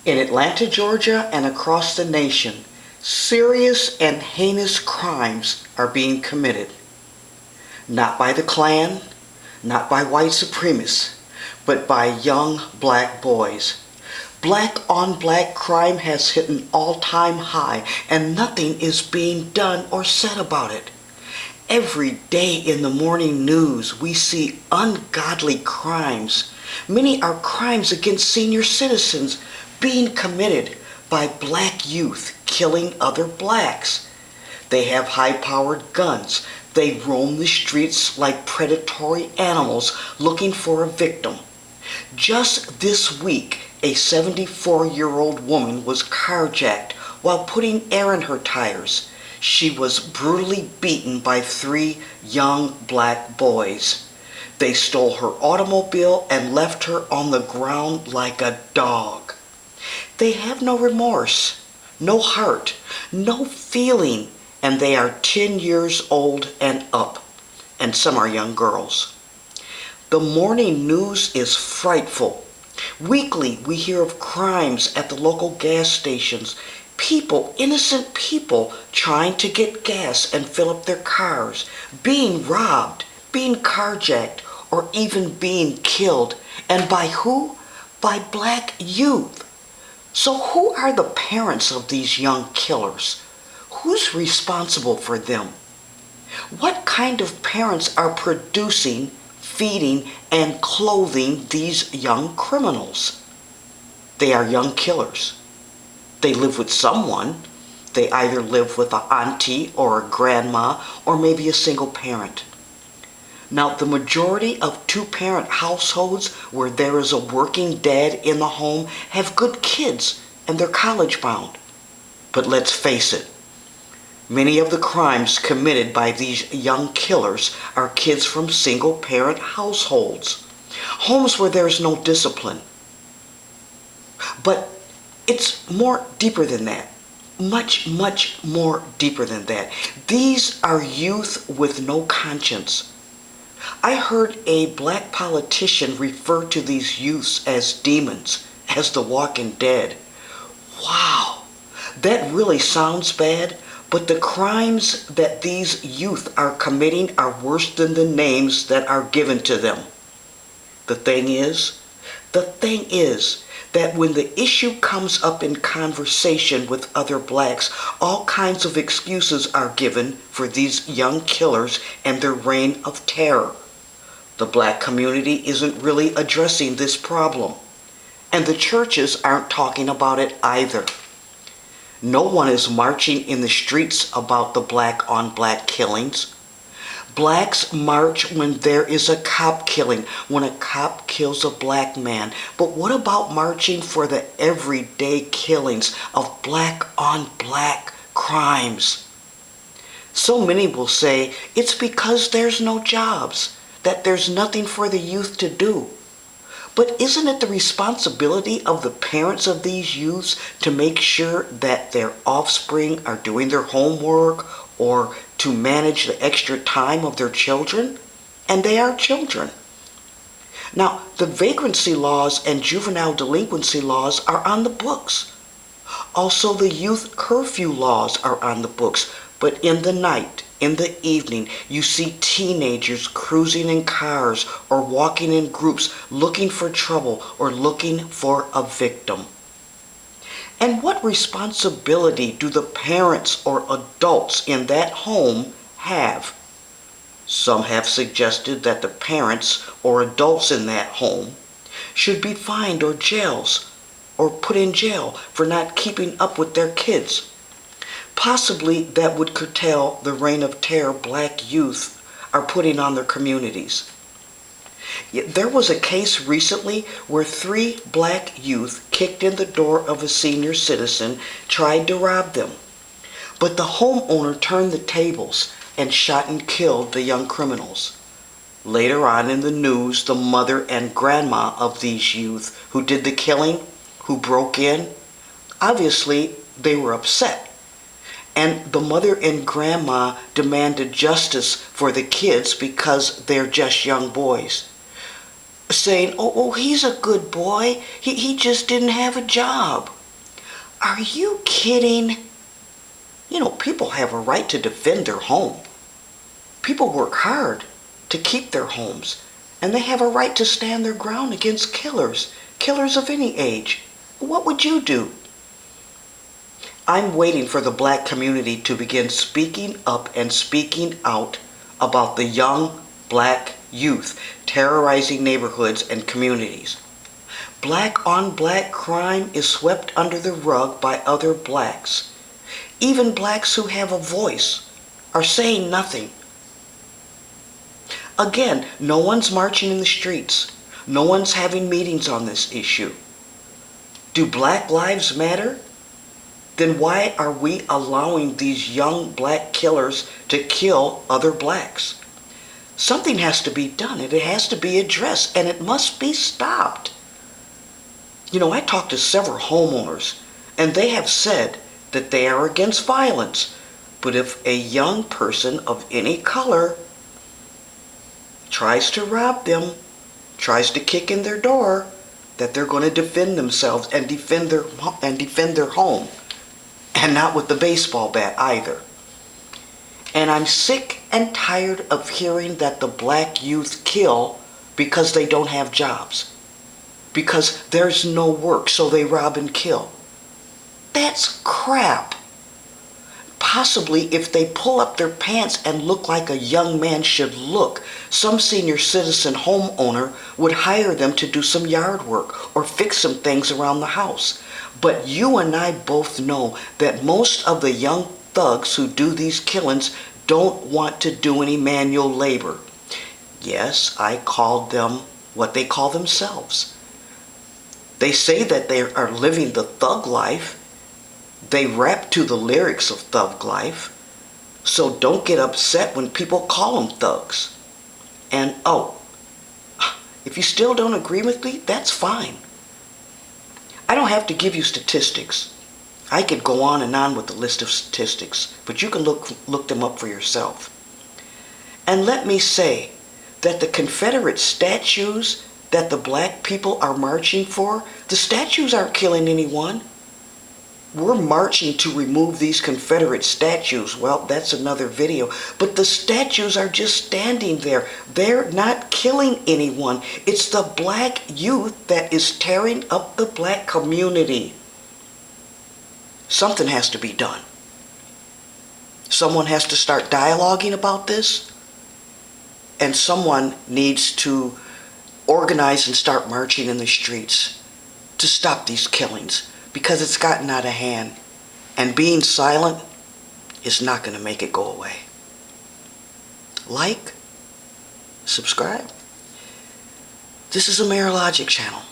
In Atlanta, Georgia, and across the nation, serious and heinous crimes are being committed. Not by the Klan, not by white supremacists, but by young black boys. Black on black crime has hit an all-time high, and nothing is being done or said about it. Every day in the morning news, we see ungodly crimes. Many are crimes against senior citizens being committed by black youth killing other blacks. They have high-powered guns. They roam the streets like predatory animals looking for a victim. Just this week, a 74-year-old woman was carjacked while putting air in her tires. She was brutally beaten by 3 young black boys. They stole her automobile and left her on the ground like a dog. They have no remorse, no heart, no feeling, and they are 10 years old and up, and some are young girls. The morning news is frightful. Weekly, we hear of crimes at the local gas stations. People, innocent people, trying to get gas and fill up their cars, being robbed, being carjacked, or even being killed. And by who? By black youth. So who are the parents of these young killers? Who's responsible for them? What kind of parents are producing, feeding, and clothing these young criminals? They are young killers. They live with someone. They either live with an auntie or a grandma or maybe a single parent. Now, the majority of 2-parent households where there is a working dad in the home have good kids and they're college bound. But let's face it, many of the crimes committed by these young killers are kids from single-parent households, homes where there's no discipline. But it's more deeper than that. Much, much more deeper than that. These are youth with no conscience. I heard a black politician refer to these youths as demons, as the walking dead. Wow, that really sounds bad, but the crimes that these youth are committing are worse than the names that are given to them. The thing is that when the issue comes up in conversation with other blacks, all kinds of excuses are given for these young killers and their reign of terror. The black community isn't really addressing this problem, and the churches aren't talking about it either. No one is marching in the streets about the black on black killings. Blacks march when there is a cop killing, when a cop kills a black man. But what about marching for the everyday killings of black on black crimes? So many will say it's because there's no jobs, that there's nothing for the youth to do. But isn't it the responsibility of the parents of these youths to make sure that their offspring are doing their homework or to manage the extra time of their children? And they are children. Now, the vagrancy laws and juvenile delinquency laws are on the books. Also, the youth curfew laws are on the books. But in the night, in the evening, you see teenagers cruising in cars or walking in groups looking for trouble or looking for a victim. And what responsibility do the parents or adults in that home have? Some have suggested that the parents or adults in that home should be fined or put in jail for not keeping up with their kids. Possibly that would curtail the reign of terror black youth are putting on their communities. There was a case recently where 3 black youth kicked in the door of a senior citizen, tried to rob them. But the homeowner turned the tables and shot and killed the young criminals. Later on in the news, the mother and grandma of these youth who did the killing, who broke in, obviously they were upset. And the mother and grandma demanded justice for the kids because they're just young boys. saying, oh, he's a good boy. He just didn't have a job. Are you kidding? You know, people have a right to defend their home. People work hard to keep their homes, and they have a right to stand their ground against killers, killers of any age. What would you do? I'm waiting for the black community to begin speaking up and speaking out about the young black youth terrorizing neighborhoods and communities. Black on black crime is swept under the rug by other blacks. Even blacks who have a voice are saying nothing. Again, no one's marching in the streets. No one's having meetings on this issue. Do black lives matter? Then why are we allowing these young black killers to kill other blacks? Something has to be done, and it has to be addressed, and it must be stopped. You know, I talked to several homeowners, and they have said that they are against violence, but if a young person of any color tries to rob them, tries to kick in their door, that they're going to defend themselves and defend their home. And not with the baseball bat either. And I'm sick and tired of hearing that the black youth kill because they don't have jobs. Because there's no work, so they rob and kill. That's crap. Possibly if they pull up their pants and look like a young man should look, some senior citizen homeowner would hire them to do some yard work or fix some things around the house. But you and I both know that most of the young thugs who do these killings don't want to do any manual labor. Yes, I called them what they call themselves. They say that they are living the thug life. They rap to the lyrics of thug life. So don't get upset when people call them thugs. And if you still don't agree with me, that's fine. I don't have to give you statistics. I could go on and on with the list of statistics, but you can look them up for yourself. And let me say that the Confederate statues that the black people are marching for, the statues aren't killing anyone. We're marching to remove these Confederate statues. Well, that's another video. But the statues are just standing there. They're not killing anyone. It's the black youth that is tearing up the black community. Something has to be done. Someone has to start dialoguing about this. And someone needs to organize and start marching in the streets to stop these killings. Because it's gotten out of hand. And being silent is not going to make it go away. Like, subscribe. This is a Mayor Logic channel.